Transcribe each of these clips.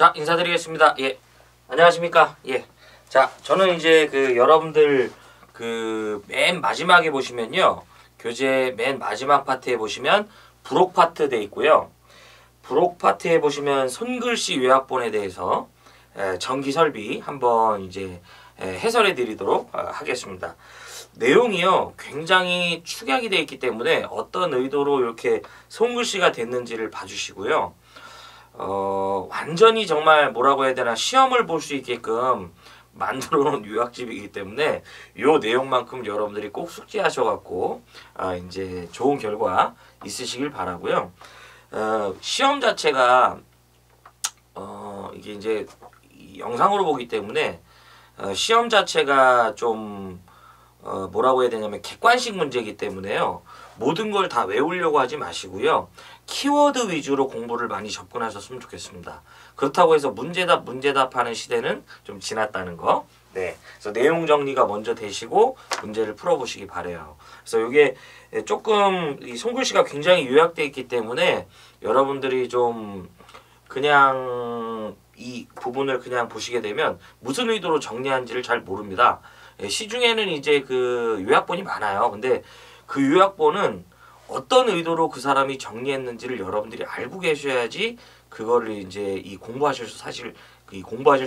자, 인사드리겠습니다. 예. 안녕하십니까? 예. 자, 저는 이제 여러분들 맨 마지막에 보시면요. 교재 맨 마지막 파트에 보시면 부록 파트 돼 있고요. 부록 파트에 보시면 손글씨 요약본에 대해서 정기 설비 한번 이제 해설해 드리도록 하겠습니다. 내용이요. 굉장히 축약이 되어 있기 때문에 어떤 의도로 이렇게 손글씨가 됐는지를 봐주시고요. 완전히 정말 뭐라고 해야 되나 시험을 볼 수 있게끔 만들어 놓은 요약집이기 때문에 요 내용만큼 여러분들이 꼭 숙지하셔갖고 이제 좋은 결과 있으시길 바라고요. 시험 자체가 이게 이제 영상으로 보기 때문에 시험 자체가 좀 뭐라고 해야 되냐면 객관식 문제이기 때문에요. 모든 걸 다 외우려고 하지 마시고요. 키워드 위주로 공부를 많이 접근하셨으면 좋겠습니다. 그렇다고 해서 문제답하는 시대는 좀 지났다는 거. 네. 그래서 내용 정리가 먼저 되시고 문제를 풀어보시기 바래요. 그래서 이게 조금 이 손글씨가 굉장히 요약되어 있기 때문에 여러분들이 좀 그냥 이 부분을 그냥 보시게 되면 무슨 의도로 정리한지를 잘 모릅니다. 시중에는 이제 요약본이 많아요. 근데 그 요약본은 어떤 의도로 그 사람이 정리했는지를 여러분들이 알고 계셔야지 그거를 이제 공부하실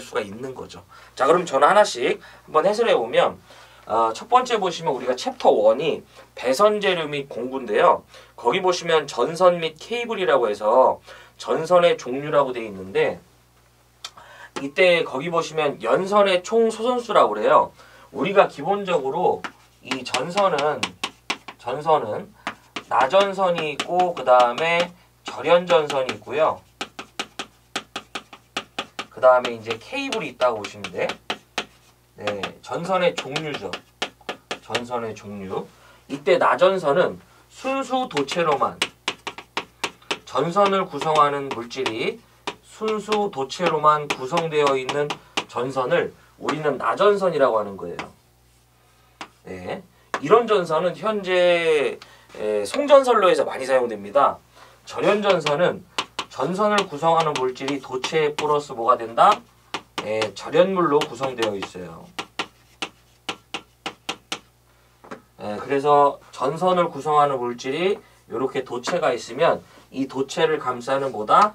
수가 있는 거죠. 자, 그럼 저는 하나씩 한번 해설해 보면 첫 번째 보시면 우리가 챕터 1이 배선 재료 및 공구인데요. 거기 보시면 전선 및 케이블이라고 해서 전선의 종류라고 되어 있는데 이때 거기 보시면 연선의 총 소선수라고 그래요. 우리가 기본적으로 이 전선은 나전선이 있고 그 다음에 절연전선이 있고요. 그 다음에 이제 케이블이 있다고 보시면 돼. 네, 전선의 종류죠. 전선의 종류. 이때 나전선은 순수 도체로만 전선을 구성하는 물질이 순수 도체로만 구성되어 있는 전선을 우리는 나전선이라고 하는 거예요. 네, 이런 전선은 현재 송전선로에서 많이 사용됩니다. 절연전선은 전선을 구성하는 물질이 도체 플러스 뭐가 된다? 절연물로 구성되어 있어요. 그래서 전선을 구성하는 물질이 이렇게 도체가 있으면 이 도체를 감싸는 뭐다?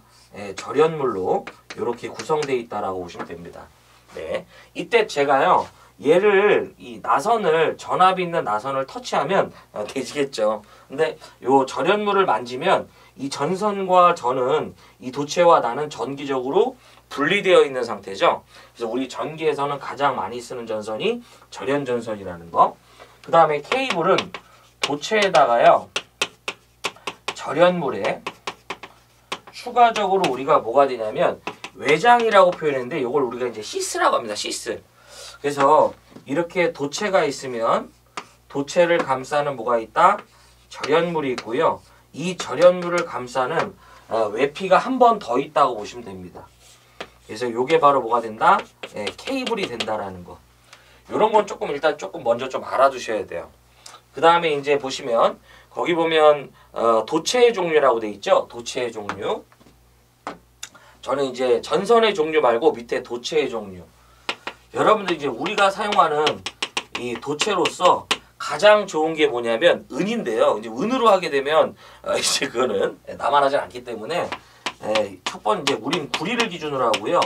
절연물로 이렇게 구성되어 있다라고 보시면 됩니다. 네, 이때 제가요. 얘를 이 나선을 전압이 있는 나선을 터치하면 되시겠죠. 근데 요 절연물을 만지면 이 전선과 전은 이 도체와 나는 전기적으로 분리되어 있는 상태죠. 그래서 우리 전기에서는 가장 많이 쓰는 전선이 절연전선이라는 거. 그 다음에 케이블은 도체에다가요 절연물에 추가적으로 우리가 뭐가 되냐면 외장이라고 표현했는데 이걸 우리가 이제 시스라고 합니다. 시스. 그래서 이렇게 도체가 있으면 도체를 감싸는 뭐가 있다? 절연물이 있고요. 이 절연물을 감싸는 외피가 한 번 더 있다고 보시면 됩니다. 그래서 이게 바로 뭐가 된다? 케이블이 된다라는 거. 이런 건 일단 조금 먼저 좀 알아두셔야 돼요. 그 다음에 이제 보시면 거기 보면 도체의 종류라고 돼 있죠? 도체의 종류. 저는 이제 전선의 종류 말고 밑에 도체의 종류. 여러분들 이제 우리가 사용하는 이 도체로서 가장 좋은 게 뭐냐면 은인데요. 이제 은으로 하게 되면 이제 그거는 나만 하지 않기 때문에 첫 번째 우린 구리를 기준으로 하고요.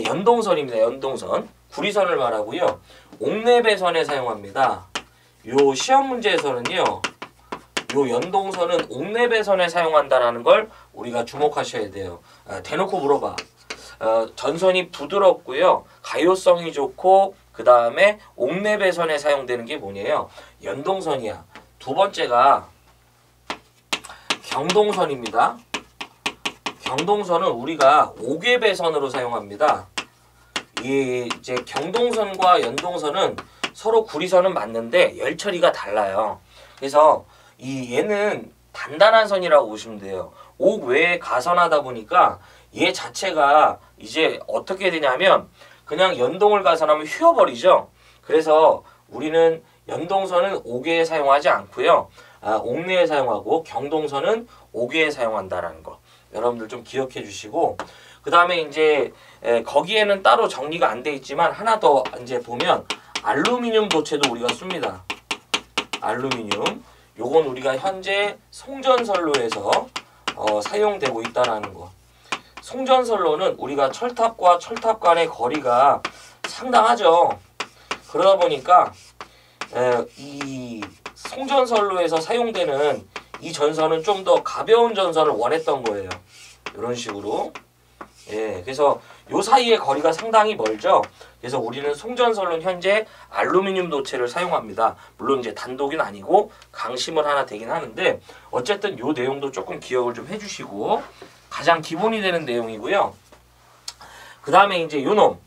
연동선입니다. 연동선. 구리선을 말하고요. 옥내배선에 사용합니다. 요 시험 문제에서는요. 요 연동선은 옥내배선에 사용한다라는 걸 우리가 주목하셔야 돼요. 대놓고 물어봐. 전선이 부드럽고요. 가요성이 좋고 그 다음에 옥내배선에 사용되는 게 뭐냐요? 연동선이야. 두 번째가 경동선입니다. 경동선은 우리가 옥외배선으로 사용합니다. 이제 경동선과 연동선은 서로 구리선은 맞는데 열 처리가 달라요. 그래서 얘는 단단한 선이라고 보시면 돼요. 옥 외에 가선하다 보니까 얘 자체가 이제 어떻게 되냐면 그냥 연동을 가선하면 휘어버리죠. 그래서 우리는 연동선은 옥외에 사용하지 않고요. 옥내에 사용하고 경동선은 옥외에 사용한다라는 거. 여러분들 좀 기억해 주시고, 그 다음에 이제 거기에는 따로 정리가 안 돼 있지만 하나 더 이제 보면 알루미늄 도체도 우리가 씁니다. 알루미늄. 요건 우리가 현재 송전선로에서 사용되고 있다는 거. 송전선로는 우리가 철탑과 철탑 간의 거리가 상당하죠. 그러다 보니까 이 송전선로에서 사용되는 이 전선은 좀 더 가벼운 전선을 원했던 거예요. 이런 식으로. 예, 그래서 요 사이의 거리가 상당히 멀죠. 그래서 우리는 송전선로는 현재 알루미늄 도체를 사용합니다. 물론 이제 단독은 아니고 강심을 하나 되긴 하는데, 어쨌든 요 내용도 조금 기억을 좀 해주시고, 가장 기본이 되는 내용이고요. 그 다음에 이제 요놈,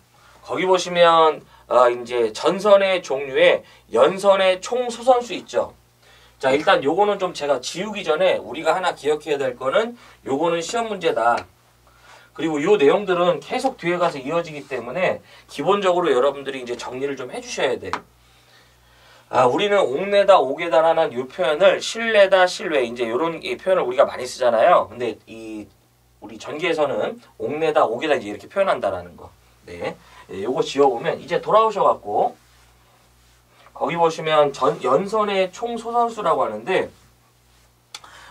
거기 보시면 이제 전선의 종류에 연선의 총 소선수 있죠. 자, 일단 요거는 좀 제가 지우기 전에 우리가 하나 기억해야 될 거는, 요거는 시험 문제다. 그리고 요 내용들은 계속 뒤에 가서 이어지기 때문에 기본적으로 여러분들이 이제 정리를 좀 해주셔야 돼. 우리는 옥내다 오게다라는 요 표현을 실내다 실외, 이제 요런 표현을 우리가 많이 쓰잖아요. 근데 우리 전기에서는 옥내다 오게다 이제 이렇게 표현한다라는 거. 네, 요거 지워보면 이제 돌아오셔갖고 거기 보시면 연선의 총 소선수라고 하는데,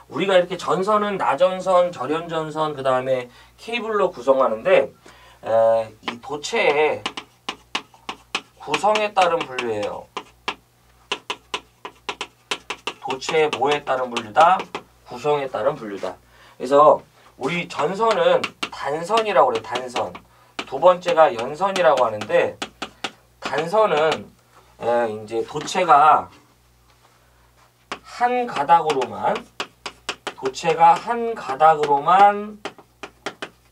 우리가 이렇게 전선은 나전선, 절연전선, 그 다음에 케이블로 구성하는데, 이 도체의 구성에 따른 분류예요. 도체의 뭐에 따른 분류다? 구성에 따른 분류다. 그래서 우리 전선은 단선이라고 그래요. 단선. 두 번째가 연선이라고 하는데, 단선은 이제 도체가 한 가닥으로만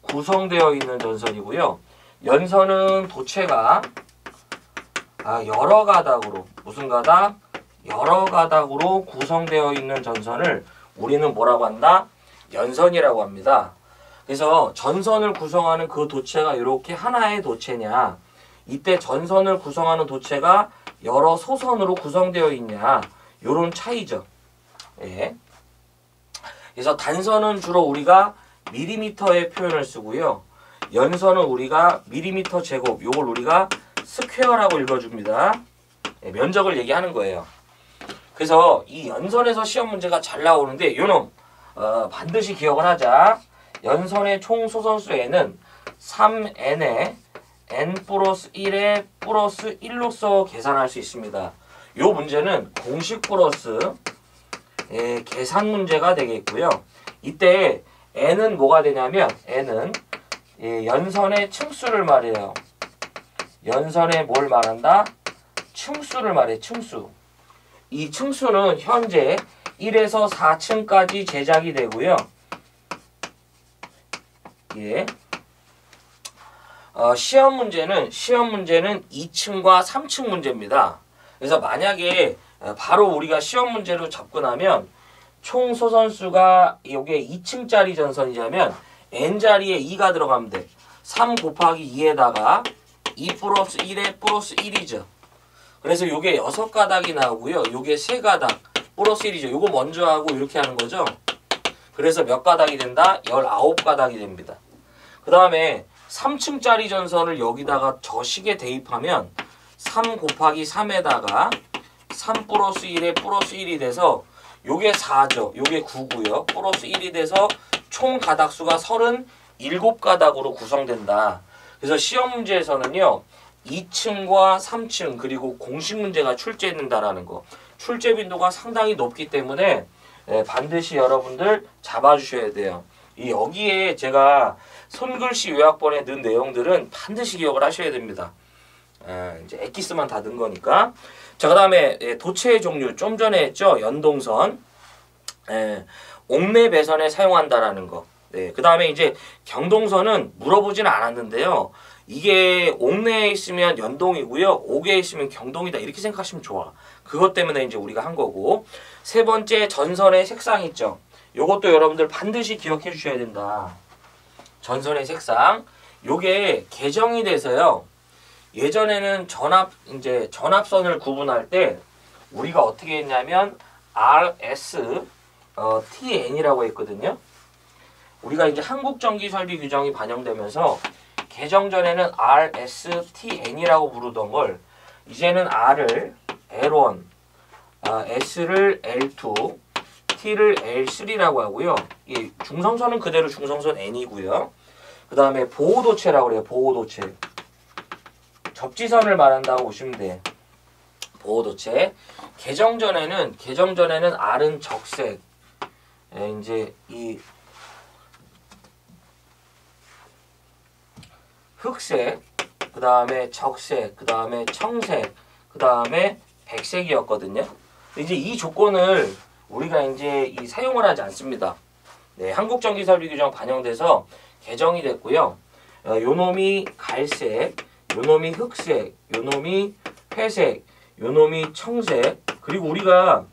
구성되어 있는 전선이고요. 연선은 도체가 여러 가닥으로, 무슨 가닥? 여러 가닥으로 구성되어 있는 전선을 우리는 뭐라고 한다? 연선이라고 합니다. 그래서 전선을 구성하는 그 도체가 이렇게 하나의 도체냐, 이때 전선을 구성하는 도체가 여러 소선으로 구성되어 있냐, 요런 차이죠. 예. 그래서 단선은 주로 우리가 밀리미터의 표현을 쓰고요. 연선은 우리가 밀리미터 제곱, 요걸 우리가 스퀘어라고 읽어줍니다. 예, 면적을 얘기하는 거예요. 그래서 이 연선에서 시험 문제가 잘 나오는데, 요놈 반드시 기억을 하자. 연선의 총 소선수 N은 3N에 N 플러스 1에 플러스 1로서 계산할 수 있습니다. 요 문제는 공식 플러스 계산 문제가 되겠고요. 이때 N은 뭐가 되냐면, N은 연선의 층수를 말해요. 연선의 뭘 말한다? 층수를 말해, 층수. 이 층수는 현재 1에서 4층까지 제작이 되고요. 예. 시험 문제는 2층과 3층 문제입니다. 그래서 만약에 바로 우리가 시험 문제로 접근하면, 총 소선수가 이게 2층짜리 전선이라면 n자리에 2가 들어가면 돼. 3 곱하기 2에다가 2 플러스 1에 플러스 1이죠. 그래서 요게 6가닥이 나오고요. 요게 3가닥 플러스 1이죠. 요거 먼저 하고 이렇게 하는 거죠. 그래서 몇 가닥이 된다? 19가닥이 됩니다. 그 다음에 3층짜리 전선을 여기다가 저 식에 대입하면 3 곱하기 3에다가 3 플러스 1에 플러스 1이 돼서 요게 4죠. 요게 9고요. 플러스 1이 돼서 총 가닥수가 37가닥으로 구성된다. 그래서 시험 문제에서는요, 2층과 3층 그리고 공식 문제가 출제된다라는 거. 출제 빈도가 상당히 높기 때문에 반드시 여러분들 잡아주셔야 돼요. 여기에 제가 손글씨 요약본에 넣은 내용들은 반드시 기억을 하셔야 됩니다. 이제 엑기스만 다 넣은 거니까. 자, 그 다음에 도체의 종류 좀 전에 했죠. 연동선, 옥내 배선에 사용한다라는 거. 네, 그 다음에 이제 경동선은 물어보지는 않았는데요. 이게 옥내에 있으면 연동이고요, 옥에 있으면 경동이다, 이렇게 생각하시면 좋아. 그것 때문에 이제 우리가 한 거고. 세 번째, 전선의 색상 있죠. 요것도 여러분들 반드시 기억해 주셔야 된다. 전선의 색상. 요게 개정이 돼서요. 예전에는 전압선을 구분할 때 우리가 어떻게 했냐면 RS, TN이라고 했거든요. 우리가 이제 한국전기설비 규정이 반영되면서 개정 전에는 RSTN이라고 부르던 걸 이제는 R을 L1, S를 L2, T를 L3라고 하고요. 이 중성선은 그대로 중성선 N이고요. 그 다음에 보호도체라고 그래요. 보호도체. 접지선을 말한다고 보시면 돼. 보호도체. 개정 전에는 R은 적색. 이제 이 흑색, 그 다음에 적색, 그 다음에 청색, 그 다음에 백색이었거든요. 이제 이 조건을 우리가 이제 사용을 하지 않습니다. 네, 한국전기설비 규정 반영돼서 개정이 됐고요. 요 놈이 갈색, 요 놈이 흑색, 요 놈이 회색, 요 놈이 청색. 그리고 우리가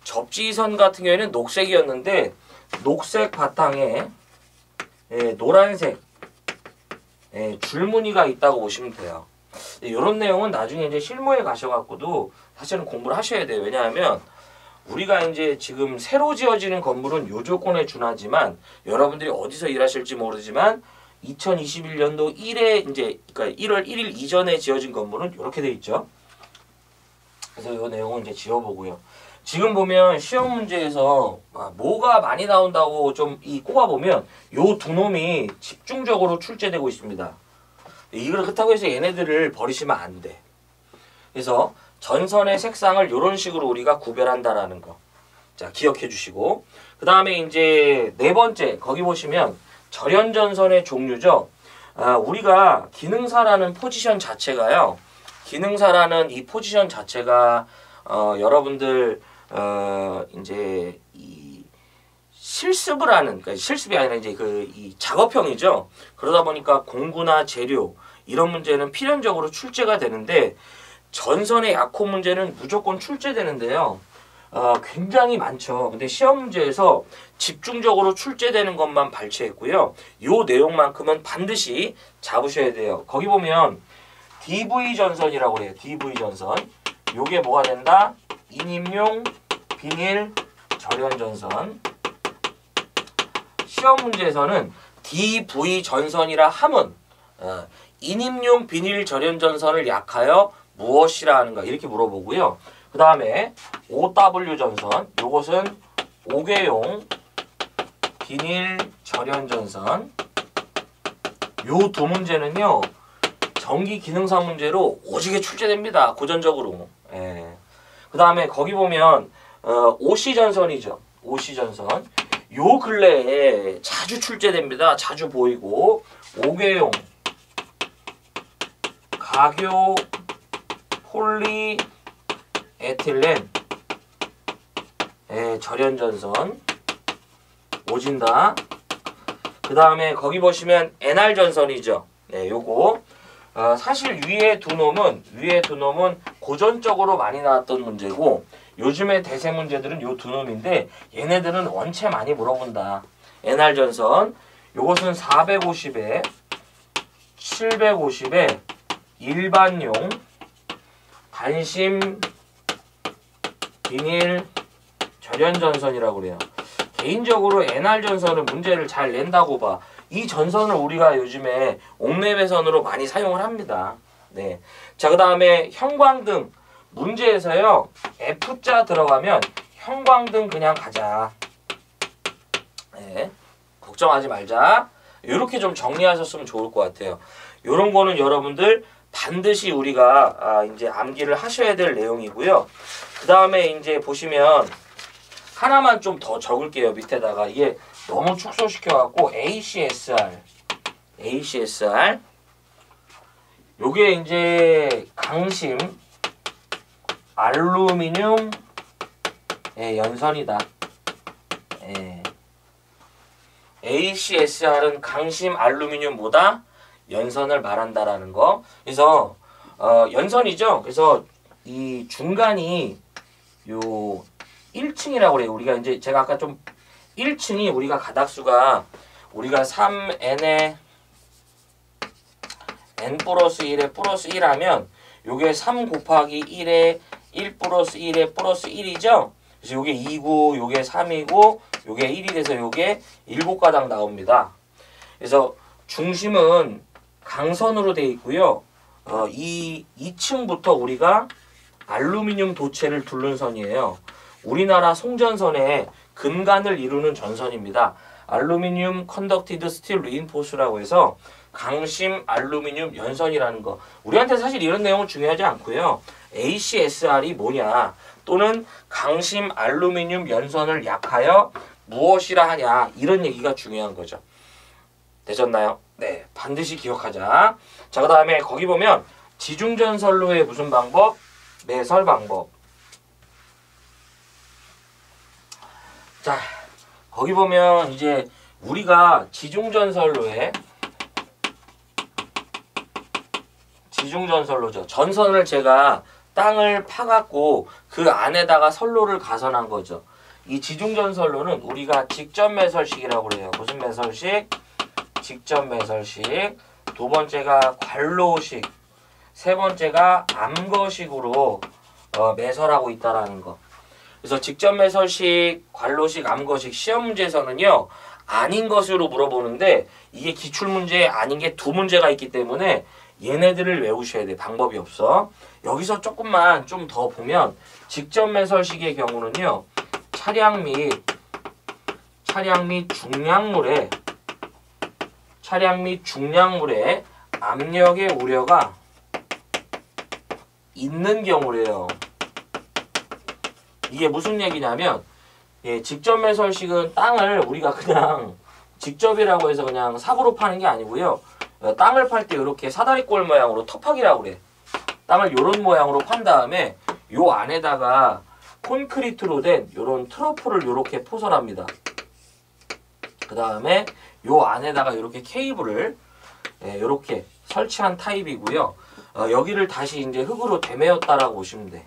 접지선 같은 경우에는 녹색이었는데 녹색 바탕에 노란색 줄무늬가 있다고 보시면 돼요. 이런 내용은 나중에 이제 실무에 가셔갖고도 사실은 공부를 하셔야 돼요. 왜냐하면 우리가 이제 지금 새로 지어지는 건물은 요 조건에 준하지만 여러분들이 어디서 일하실지 모르지만 2021년도 1회 이제 그러니까 1월 1일 이전에 지어진 건물은 이렇게 돼 있죠. 그래서 이 내용은 이제 지워보고요. 지금 보면 시험 문제에서 뭐가 많이 나온다고 좀 꼽아보면 요 두 놈이 집중적으로 출제되고 있습니다. 이걸 그렇다고 해서 얘네들을 버리시면 안 돼. 그래서 전선의 색상을 이런 식으로 우리가 구별한다라는 거. 자, 기억해 주시고. 그 다음에 이제 네 번째, 거기 보시면 절연전선의 종류죠. 우리가 기능사라는 포지션 자체가요. 기능사라는 이 포지션 자체가 여러분들 이제 이 실습을 하는, 그러니까 실습이 아니라 이제 이 작업형이죠. 그러다 보니까 공구나 재료 이런 문제는 필연적으로 출제가 되는데 전선의 약호 문제는 무조건 출제되는데요. 굉장히 많죠. 근데 시험 문제에서 집중적으로 출제되는 것만 발췌했고요. 요 내용만큼은 반드시 잡으셔야 돼요. 거기 보면 DV 전선이라고 해요. DV 전선. 요게 뭐가 된다? 인임용 비닐 절연 전선. 시험 문제에서는 DV 전선이라 함은 인임용 비닐 절연 전선을 약하여 무엇이라 하는가 이렇게 물어보고요. 그 다음에 OW 전선, 요것은 5개용 비닐 절연 전선. 요 두 문제는요 전기 기능사 문제로 오지게 출제됩니다. 고전적으로. 그 다음에 거기 보면 OC 전선이죠. OC 전선. 요 근래에 자주 출제됩니다. 자주 보이고 5개용 가교 폴리에틸렌 절연전선 오진다. 그 다음에 거기 보시면 NR 전선이죠. 네, 요거 사실 위에 두 놈은 고전적으로 많이 나왔던 문제고 요즘의 대세 문제들은 요 두 놈인데 얘네들은 원체 많이 물어본다. NR 전선 요것은 450에 750에 일반용 단심 비닐 절연 전선이라고 그래요. 개인적으로 NR 전선은 문제를 잘 낸다고 봐. 이 전선을 우리가 요즘에 옥내배선으로 많이 사용을 합니다. 네. 자, 그 다음에 형광등 문제에서요. F자 들어가면 형광등 그냥 가자. 네. 걱정하지 말자. 이렇게 좀 정리하셨으면 좋을 것 같아요. 이런 거는 여러분들 반드시 우리가 이제 암기를 하셔야 될 내용이고요. 그 다음에 이제 보시면 하나만 좀 더 적을게요. 밑에다가 이게 너무 축소시켜갖고 ACSR 요게 이제 강심 알루미늄 연선이다. ACSR은 강심 알루미늄 뭐다? 연선을 말한다라는 거. 그래서 연선이죠. 그래서 이 중간이 요 1층이라고 그래요. 우리가 이제 제가 아까 좀 1층이 우리가 가닥수가 우리가 3n에 n 플러스 1에 플러스 1 하면 요게 3 곱하기 1에 1 플러스 1에 플러스 1이죠. 그래서 요게 2고 요게 3이고 요게 1이 돼서 요게 7가닥 나옵니다. 그래서 중심은 강선으로 되어 있고요. 이 2층부터 우리가 알루미늄 도체를 둘른 선이에요. 우리나라 송전선의 근간을 이루는 전선입니다. 알루미늄 컨덕티드 스틸 리인포스라고 해서 강심 알루미늄 연선이라는 거. 우리한테 사실 이런 내용은 중요하지 않고요. ACSR이 뭐냐 또는 강심 알루미늄 연선을 약하여 무엇이라 하냐 이런 얘기가 중요한 거죠. 되셨나요? 네, 반드시 기억하자. 자, 그 다음에 거기 보면 지중전선로의 무슨 방법? 매설 방법. 자, 거기 보면 이제 우리가 지중전선로죠. 전선을 제가 땅을 파갖고 그 안에다가 선로를 가선한 거죠. 이 지중전선로는 우리가 직접 매설식이라고 그래요. 무슨 매설식? 직접 매설식. 두 번째가 관로식. 세 번째가 암거식으로 매설하고 있다라는 거. 그래서 직접 매설식, 관로식, 암거식 시험 문제에서는요. 아닌 것으로 물어보는데 이게 기출문제에 아닌 게 두 문제가 있기 때문에 얘네들을 외우셔야 돼. 방법이 없어. 여기서 조금만 좀 더 보면 직접 매설식의 경우는요. 차량 및 중량물의 압력의 우려가 있는 경우래요. 이게 무슨 얘기냐면 직접 매설식은 땅을 우리가 그냥 직접이라고 해서 그냥 삽으로 파는 게 아니고요. 땅을 팔 때 이렇게 사다리꼴 모양으로 터파기라고 그래. 땅을 요런 모양으로 판 다음에 요 안에다가 콘크리트로 된 요런 트러플을 요렇게 포설합니다. 그 다음에 요 안에다가 요렇게 케이블을 요렇게 설치한 타입이고요. 여기를 다시 이제 흙으로 되매었다라고 보시면 돼.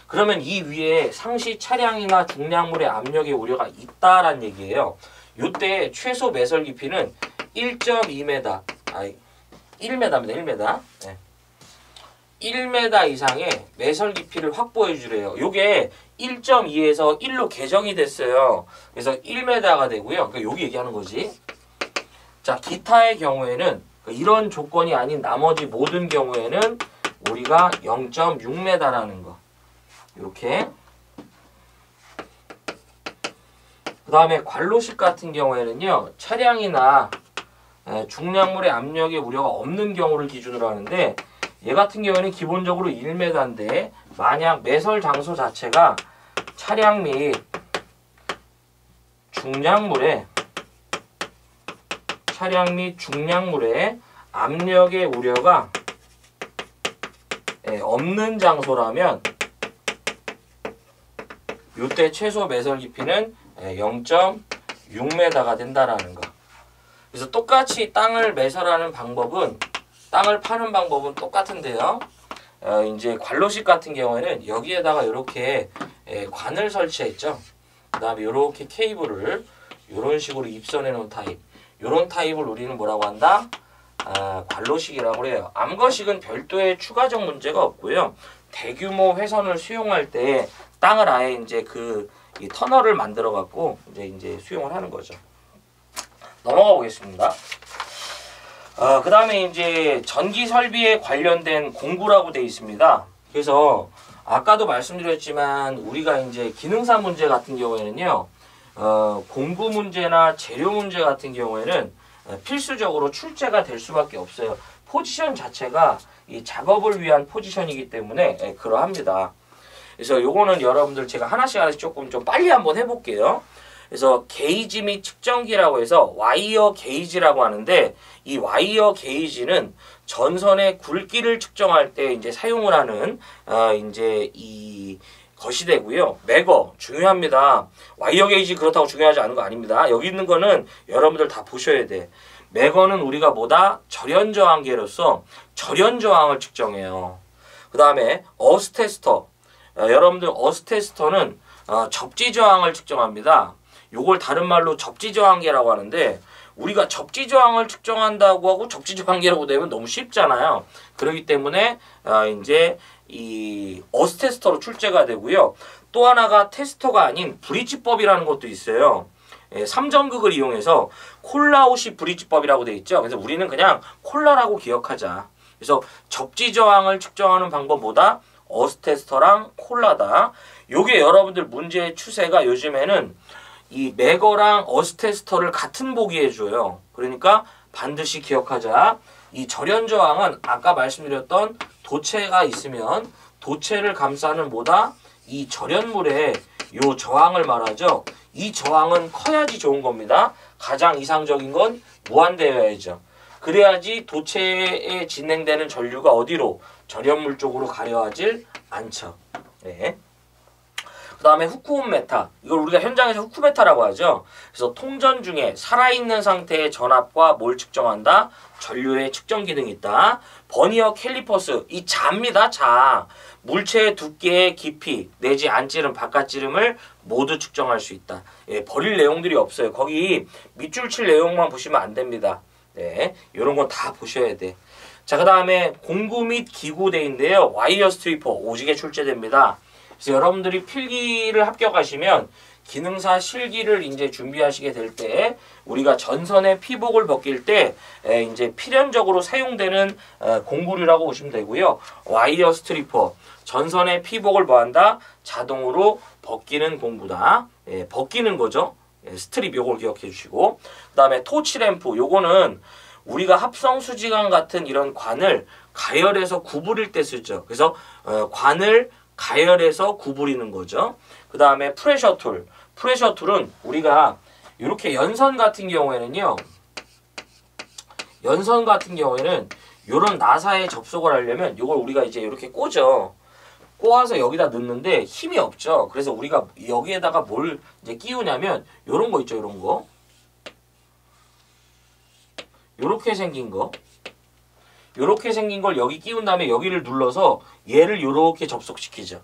그러면 이 위에 상시 차량이나 중량물의 압력의 우려가 있다란 얘기예요. 요때 최소 매설 깊이는 1.2m, 1m입니다. 1m. 네. 1m 이상의 매설 깊이를 확보해 주래요. 요게 1.2에서 1로 개정이 됐어요. 그래서 1m가 되고요. 그러니까 여기 얘기하는 거지. 자, 기타의 경우에는 이런 조건이 아닌 나머지 모든 경우에는 우리가 0.6m라는 거. 이렇게. 그 다음에 관로식 같은 경우에는요. 차량이나 중량물의 압력의 우려가 없는 경우를 기준으로 하는데 얘 같은 경우에는 기본적으로 1m인데 만약 매설 장소 자체가 차량 및 중량물의 압력의 우려가 없는 장소라면 이때 최소 매설 깊이는 0.6m가 된다라는 거. 그래서 똑같이 땅을 매설하는 방법은 땅을 파는 방법은 똑같은데요. 이제 관로식 같은 경우에는 여기에다가 이렇게 관을 설치했죠. 그 다음에 이렇게 케이블을 이런 식으로 입선해 놓은 타입. 이런 타입을 우리는 뭐라고 한다? 관로식이라고 해요. 암거식은 별도의 추가적 문제가 없고요. 대규모 회선을 수용할 때 땅을 아예 이제 이 터널을 만들어 갖고 이제 수용을 하는 거죠. 넘어가 보겠습니다. 그 다음에 이제 전기 설비에 관련된 공부라고 되어 있습니다. 그래서 아까도 말씀드렸지만 우리가 이제 기능사 문제 같은 경우에는요, 공구 문제나 재료 문제 같은 경우에는 필수적으로 출제가 될 수밖에 없어요. 포지션 자체가 이 작업을 위한 포지션이기 때문에 그러합니다. 그래서 요거는 여러분들 제가 하나씩 조금 좀 빨리 한번 해볼게요. 그래서 게이지 및 측정기라고 해서 와이어 게이지라고 하는데 이 와이어 게이지는 전선의 굵기를 측정할 때 이제 사용을 하는 이제 이 것이 되고요. 매거 중요합니다. 와이어 게이지 그렇다고 중요하지 않은 거 아닙니다. 여기 있는 거는 여러분들 다 보셔야 돼. 매거는 우리가 뭐다? 절연 저항계로서 절연 저항을 측정해요. 그 다음에 어스테스터. 여러분들 어스테스터는 접지 저항을 측정합니다. 요걸 다른 말로 접지 저항계라고 하는데 우리가 접지 저항을 측정한다고 하고 접지 저항계라고 되면 너무 쉽잖아요. 그렇기 때문에 이제 이 어스테스터로 출제가 되고요. 또 하나가 테스터가 아닌 브릿지법이라는 것도 있어요. 예, 3전극을 이용해서 콜라우시 브릿지법이라고 되어 있죠. 그래서 우리는 그냥 콜라라고 기억하자. 그래서 접지 저항을 측정하는 방법보다 어스테스터랑 콜라다. 요게 여러분들 문제의 추세가 요즘에는 이 매거랑 어스테스터를 같은 보기해 줘요. 그러니까 반드시 기억하자. 이 절연 저항은 아까 말씀드렸던 도체가 있으면 도체를 감싸는 뭐다? 이 절연물의 요 저항을 말하죠. 이 저항은 커야지 좋은 겁니다. 가장 이상적인 건 무한대여야죠. 그래야지 도체에 진행되는 전류가 어디로? 절연물 쪽으로 가려하질 않죠. 네. 그 다음에 후크온 메타. 이걸 우리가 현장에서 후크 메타라고 하죠. 그래서 통전 중에 살아있는 상태의 전압과 뭘 측정한다? 전류의 측정 기능이 있다. 버니어 캘리퍼스. 이 자입니다. 자. 물체의 두께의 깊이 내지 안찌름, 바깥찌름을 모두 측정할 수 있다. 예, 버릴 내용들이 없어요. 거기 밑줄 칠 내용만 보시면 안 됩니다. 네, 이런 건 다 보셔야 돼. 자, 그 다음에 공구 및 기구대인데요. 와이어 스트리퍼 오지게 출제됩니다. 그래서 여러분들이 필기를 합격하시면 기능사 실기를 이제 준비하시게 될 때 우리가 전선의 피복을 벗길 때 이제 필연적으로 사용되는 공구류라고 보시면 되고요. 와이어 스트리퍼 전선의 피복을 뭐한다? 자동으로 벗기는 공구다. 예, 벗기는 거죠. 예, 스트립 요걸 기억해 주시고 그 다음에 토치램프 요거는 우리가 합성수지관 같은 이런 관을 가열해서 구부릴 때 쓰죠. 그래서 관을 가열해서 구부리는 거죠. 그 다음에 프레셔 툴. 프레셔 툴은 우리가 이렇게 연선 같은 경우에는요. 연선 같은 경우에는 이런 나사에 접속을 하려면 이걸 우리가 이제 이렇게 꽂아. 꼬아서 여기다 넣는데 힘이 없죠. 그래서 우리가 여기에다가 뭘 이제 끼우냐면 이런 거 있죠. 이런 거. 요렇게 생긴 거. 요렇게 생긴 걸 여기 끼운 다음에 여기를 눌러서 얘를 요렇게 접속시키죠.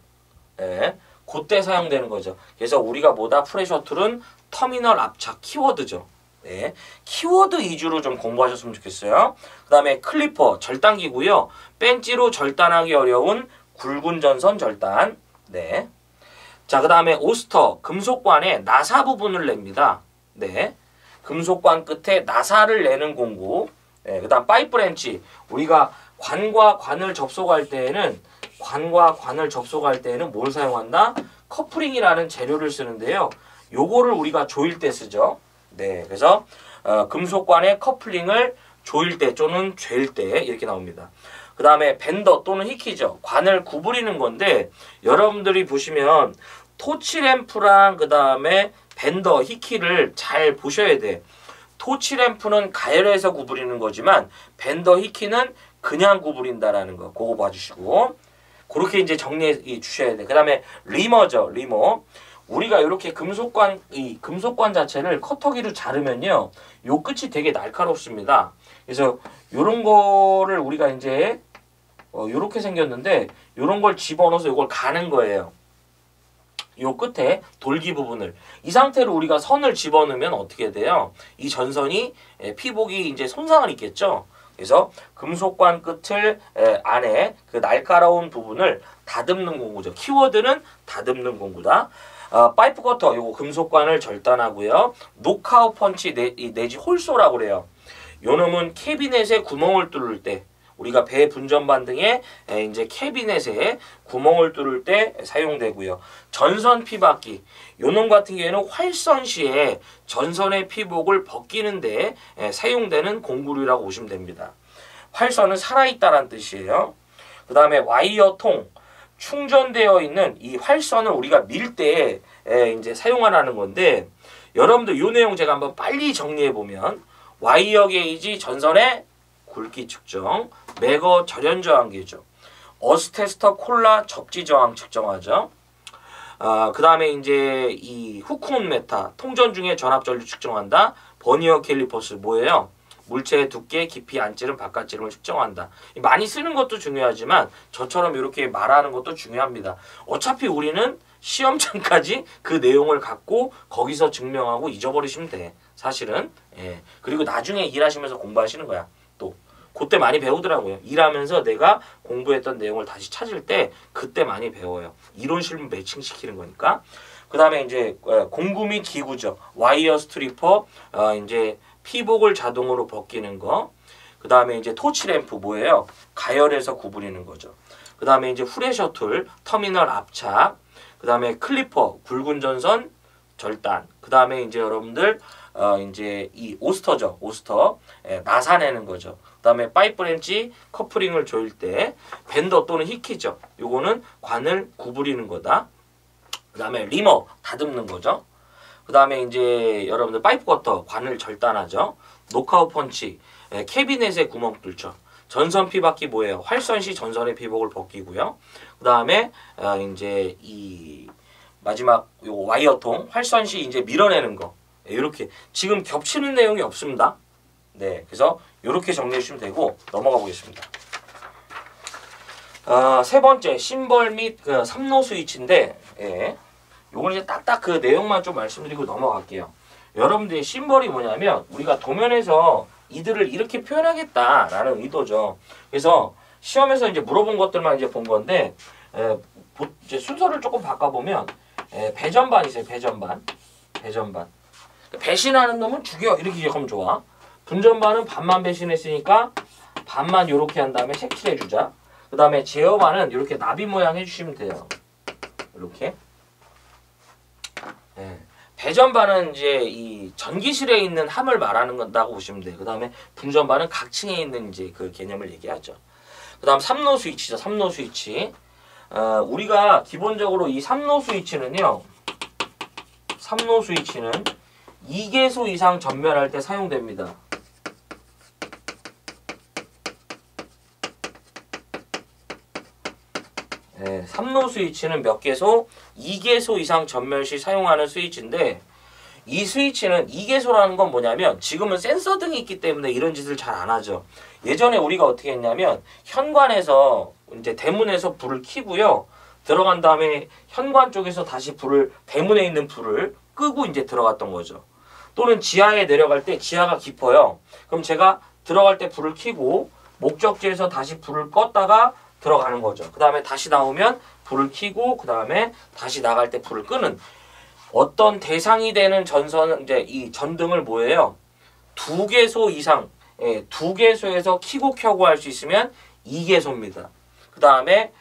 예. 그때 사용되는 거죠. 그래서 우리가 뭐다? 프레셔 툴은 터미널 압착 키워드죠. 네. 키워드 위주로 좀 공부하셨으면 좋겠어요. 그 다음에 클리퍼 절단기고요. 벤치로 절단하기 어려운 굵은 전선 절단. 네. 자, 그 다음에 오스터 금속관의 나사 부분을 냅니다. 네. 금속관 끝에 나사를 내는 공구. 네. 그 다음 파이프 렌치. 우리가 관과 관을 접속할 때에는 뭘 사용한다? 커플링이라는 재료를 쓰는데요. 요거를 우리가 조일 때 쓰죠. 네, 그래서 금속관의 커플링을 조일 때 또는 잴 때 이렇게 나옵니다. 그 다음에 밴더 또는 히키죠. 관을 구부리는 건데 여러분들이 보시면 토치램프랑 그 다음에 밴더, 히키를 잘 보셔야 돼. 토치램프는 가열해서 구부리는 거지만 밴더, 히키는 그냥 구부린다라는 거. 그거 봐주시고 그렇게 이제 정리해 주셔야 돼. 그 다음에 리머죠. 리머. 우리가 이렇게 금속관 자체를 커터기로 자르면요. 요 끝이 되게 날카롭습니다. 그래서 요런 거를 우리가 이제 요렇게 생겼는데 요런 걸 집어넣어서 요걸 가는 거예요. 요 끝에 돌기 부분을. 이 상태로 우리가 선을 집어넣으면 어떻게 돼요? 이 전선이 피복이 이제 손상을 입겠죠. 그래서 금속관 끝을 안에 그 날카로운 부분을 다듬는 공구죠. 키워드는 다듬는 공구다. 파이프 커터 요거 금속관을 절단하고요. 노크아웃 펀치 내지 홀소라고 그래요. 요 놈은 캐비넷에 구멍을 뚫을 때 우리가 배 분전반 등에 이제 캐비넷에 구멍을 뚫을 때 사용되고요. 전선 피박기 요 놈 같은 경우에는 활선 시에 전선의 피복을 벗기는데 사용되는 공구류라고 보시면 됩니다. 활선은 살아있다라는 뜻이에요. 그 다음에 와이어통 충전되어 있는 이 활선을 우리가 밀 때 이제 사용하라는 건데 여러분들 이 내용 제가 한번 빨리 정리해 보면 와이어 게이지 전선의 굵기 측정, 매거 절연 저항기죠. 어스테스터 콜라 접지 저항 측정하죠. 그 다음에 이제 이 후크온 메타 통전 중에 전압 전류 측정한다. 버니어 캘리퍼스 뭐예요? 물체의 두께, 깊이, 안찌름, 바깥찌름을 측정한다. 많이 쓰는 것도 중요하지만 저처럼 이렇게 말하는 것도 중요합니다. 어차피 우리는 시험장까지 그 내용을 갖고 거기서 증명하고 잊어버리시면 돼. 사실은. 예. 그리고 나중에 일하시면서 공부하시는 거야. 또. 그때 많이 배우더라고요. 일하면서 내가 공부했던 내용을 다시 찾을 때 그때 많이 배워요. 이론식을 매칭시키는 거니까. 그 다음에 이제 공구 및 기구죠. 와이어 스트리퍼, 이제 피복을 자동으로 벗기는 거. 그 다음에 이제 토치 램프 뭐예요? 가열해서 구부리는 거죠. 그 다음에 이제 후레셔 툴, 터미널 압착. 그 다음에 클리퍼, 굵은 전선 절단. 그 다음에 이제 여러분들 이제 이 오스터죠. 오스터 나사내는 거죠. 그 다음에 파이프 렌치 커플링을 조일 때 밴더 또는 히키죠. 요거는 관을 구부리는 거다. 그 다음에 리머 다듬는 거죠. 그 다음에 이제 여러분들 파이프 커터 관을 절단하죠. 노크아웃 펀치 캐비넷에 구멍 뚫죠. 전선 피박기 뭐예요? 활선 시 전선의 피복을 벗기고요. 그 다음에 이제 이 마지막 요 와이어통 활선 시 이제 밀어내는 거. 이렇게 지금 겹치는 내용이 없습니다. 네, 그래서 이렇게 정리해 주시면 되고 넘어가 보겠습니다. 세 번째 심벌 및 그 3로 스위치인데, 예, 요거는 이제 딱딱 그 내용만 좀 말씀드리고 넘어갈게요. 여러분들의 심벌이 뭐냐면 우리가 도면에서 이들을 이렇게 표현하겠다라는 의도죠. 그래서 시험에서 이제 물어본 것들만 이제 본 건데, 이제 순서를 조금 바꿔보면 배전반 있어요. 배전반. 배신하는 놈은 죽여 이렇게 기억하면 좋아. 분전반은 반만 배신했으니까 반만 이렇게 한 다음에 색칠해주자. 그 다음에 제어반은 이렇게 나비 모양 해주시면 돼요. 이렇게. 네. 배전반은 이제 이 전기실에 있는 함을 말하는 건다고 보시면 돼요. 그 다음에 분전반은 각층에 있는 이제 그 개념을 얘기하죠. 그 다음 3로 스위치죠. 3로 스위치. 우리가 기본적으로 이 3로 스위치는요. 3로 스위치는 2개소 이상 전멸할 때 사용됩니다. 3로 스위치는 몇 개소? 2개소 이상 전멸 시 사용하는 스위치인데, 이 스위치는 2개소라는 건 뭐냐면 지금은 센서 등이 있기 때문에 이런 짓을 잘 안 하죠. 예전에 우리가 어떻게 했냐면 현관에서 이제 대문에서 불을 켜고요. 들어간 다음에 현관 쪽에서 다시 불을 대문에 있는 불을 끄고 이제 들어갔던 거죠. 또는 지하에 내려갈 때 지하가 깊어요. 그럼 제가 들어갈 때 불을 켜고 목적지에서 다시 불을 껐다가 들어가는 거죠. 그 다음에 다시 나오면 불을 켜고 그 다음에 다시 나갈 때 불을 끄는 어떤 대상이 되는 전선은 이제 이 전등을 뭐예요? 2개소 이상, 2개소에서 켜고 켜고 할 수 있으면 2개소입니다. 그 다음에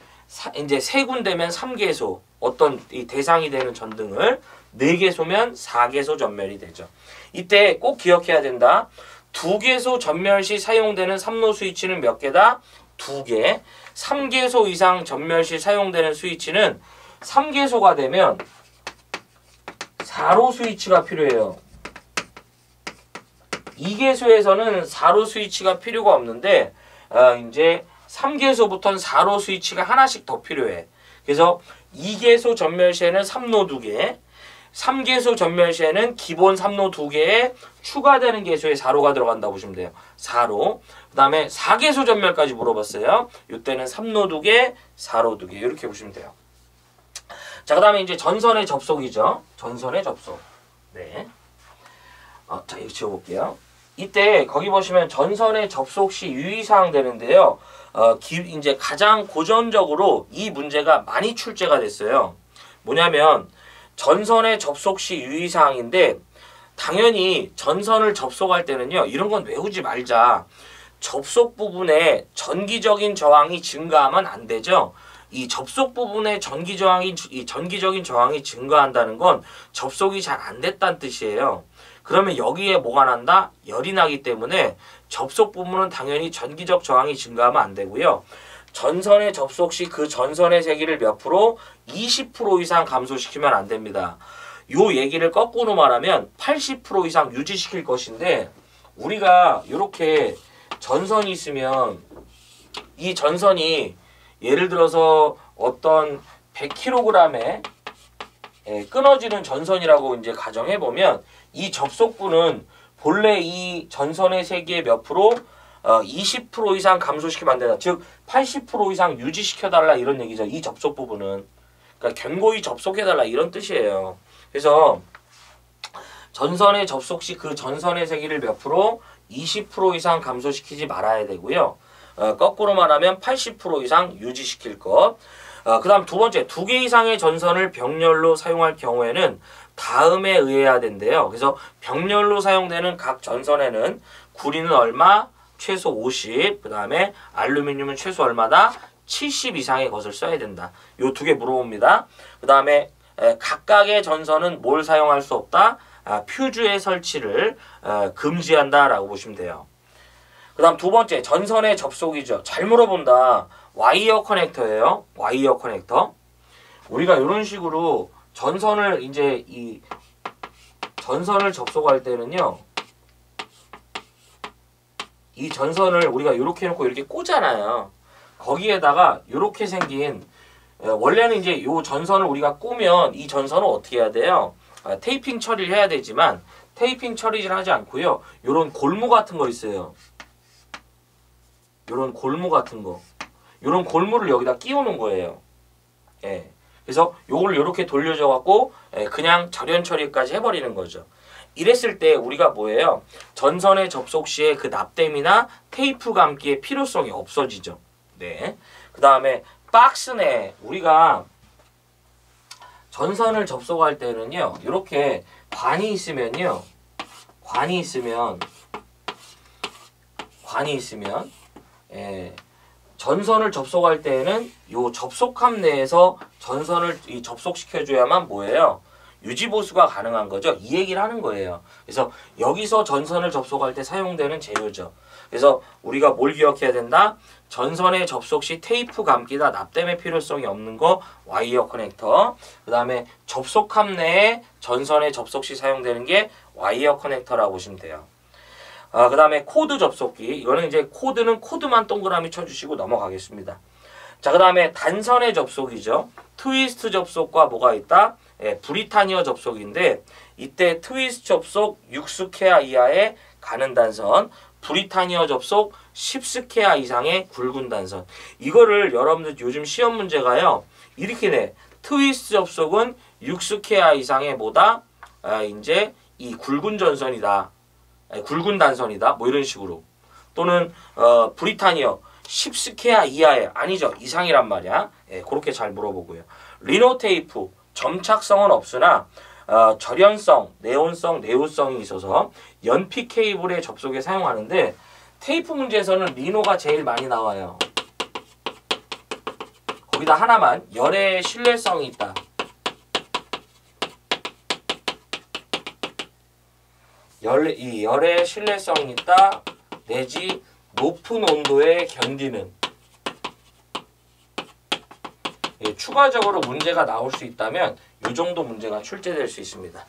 이제 3군데면 3개소, 어떤 이 대상이 되는 전등을 4개소면 4개소 전멸이 되죠. 이때 꼭 기억해야 된다. 2개소 전멸 시 사용되는 3로 스위치는 몇 개다? 2개. 3개소 이상 전멸 시 사용되는 스위치는 3개소가 되면 4로 스위치가 필요해요. 2개소에서는 4로 스위치가 필요가 없는데 이제 3개소부터는 4로 스위치가 하나씩 더 필요해. 그래서 2개소 전멸 시에는 3로 2개, 3개소 전멸 시에는 기본 3로 2개에 추가되는 개소에 4로가 들어간다고 보시면 돼요. 4로. 그 다음에 4개소 전멸까지 물어봤어요. 이때는 3로 2개, 4로 2개 이렇게 보시면 돼요. 자, 그 다음에 이제 전선의 접속이죠. 전선의 접속. 네. 자, 이거 지워볼게요. 이때 거기 보시면 전선의 접속 시 유의사항 되는데요. 이제 가장 고전적으로 이 문제가 많이 출제가 됐어요. 뭐냐면 전선의 접속 시 유의사항인데 당연히 전선을 접속할 때는요. 이런 건 외우지 말자. 접속 부분에 전기적인 저항이 증가하면 안 되죠. 이 접속 부분에 전기적인 저항이 증가한다는 건 접속이 잘 안 됐다는 뜻이에요. 그러면 여기에 뭐가 난다? 열이 나기 때문에 접속 부분은 당연히 전기적 저항이 증가하면 안 되고요. 전선의 접속 시 그 전선의 세기를 몇 프로? 20% 이상 감소시키면 안 됩니다. 요 얘기를 거꾸로 말하면 80% 이상 유지시킬 것인데 우리가 이렇게 전선이 있으면 이 전선이 예를 들어서 어떤 100kg에 끊어지는 전선이라고 이제 가정해보면 이 접속부는 본래 이 전선의 세기의 몇 프로? 20% 이상 감소시키면 안 된다. 즉 80% 이상 유지시켜달라 이런 얘기죠. 이 접속 부분은. 그러니까 견고히 접속해달라 이런 뜻이에요. 그래서 전선의 접속 시 그 전선의 세기를 몇 프로? 20% 이상 감소시키지 말아야 되고요. 거꾸로 말하면 80% 이상 유지시킬 것. 그 다음 두 번째, 2개 이상의 전선을 병렬로 사용할 경우에는 다음에 의해야 된대요. 그래서 병렬로 사용되는 각 전선에는 구리는 얼마? 최소 50. 그 다음에 알루미늄은 최소 얼마다? 70 이상의 것을 써야 된다. 요 2개 물어봅니다. 그 다음에 각각의 전선은 뭘 사용할 수 없다? 퓨즈의 설치를 금지한다 라고 보시면 돼요. 그 다음 두 번째, 전선의 접속이죠. 잘 물어본다. 와이어 커넥터예요. 와이어 커넥터. 우리가 이런 식으로 전선을 이제 이 전선을 접속할 때는요. 이 전선을 우리가 이렇게 해놓고 이렇게 꽂잖아요. 거기에다가 이렇게 생긴 원래는 이제 이 전선을 우리가 꼬면 이 전선을 어떻게 해야 돼요? 테이핑 처리를 해야 되지만 테이핑 처리를 하지 않고요. 이런 골무 같은 거 있어요. 이런 골무 같은 거. 이런 골무를 여기다 끼우는 거예요. 예. 그래서 요걸 이렇게 돌려줘 갖고 그냥 절연 처리까지 해버리는 거죠. 이랬을 때 우리가 뭐예요? 전선의 접속 시에 그 납땜이나 테이프 감기의 필요성이 없어지죠. 네. 그 다음에 박스 내 우리가 전선을 접속할 때는요. 이렇게 관이 있으면요. 관이 있으면 전선을 접속할 때에는 요 접속함 내에서 전선을 접속시켜줘야만 뭐예요? 유지보수가 가능한 거죠. 이 얘기를 하는 거예요. 그래서 여기서 전선을 접속할 때 사용되는 재료죠. 그래서 우리가 뭘 기억해야 된다? 전선의 접속 시 테이프 감기나 납땜의 필요성이 없는 거 와이어 커넥터. 그 다음에 접속함 내에 전선의 접속 시 사용되는 게 와이어 커넥터라고 보시면 돼요. 그 다음에 코드 접속기. 이거는 이제 코드는 코드만 동그라미 쳐주시고 넘어가겠습니다. 자, 그 다음에 단선의 접속이죠. 트위스트 접속과 뭐가 있다? 브리타니어 접속인데 이때 트위스트 접속 6스퀘어 이하의 가는 단선, 브리타니어 접속 10스퀘어 이상의 굵은 단선. 이거를 여러분들 요즘 시험 문제가요. 이렇게 내. 트위스트 접속은 6스퀘어 이상의 뭐다? 이제 이 굵은 전선이다. 굵은 단선이다. 뭐 이런 식으로. 또는 브리타니어 10스퀘어 이하의 아니죠. 이상이란 말이야. 그렇게 잘 물어보고요. 리노테이프 점착성은 없으나 절연성, 네온성, 내우성이 있어서 연피 케이블의 접속에 사용하는데 테이프 문제에서는 리노가 제일 많이 나와요. 거기다 하나만 열의 신뢰성이 있다. 열의 신뢰성이 있다. 내지 높은 온도에 견디는. 추가적으로 문제가 나올 수 있다면 이 정도 문제가 출제될 수 있습니다.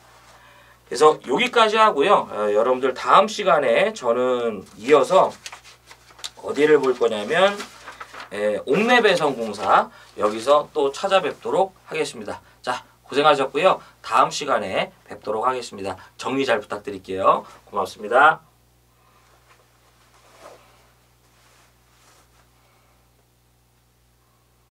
그래서 여기까지 하고요. 여러분들 다음 시간에 저는 이어서 어디를 볼 거냐면 옥내배선공사 여기서 또 찾아뵙도록 하겠습니다. 자, 고생하셨고요. 다음 시간에 뵙도록 하겠습니다. 정리 잘 부탁드릴게요. 고맙습니다.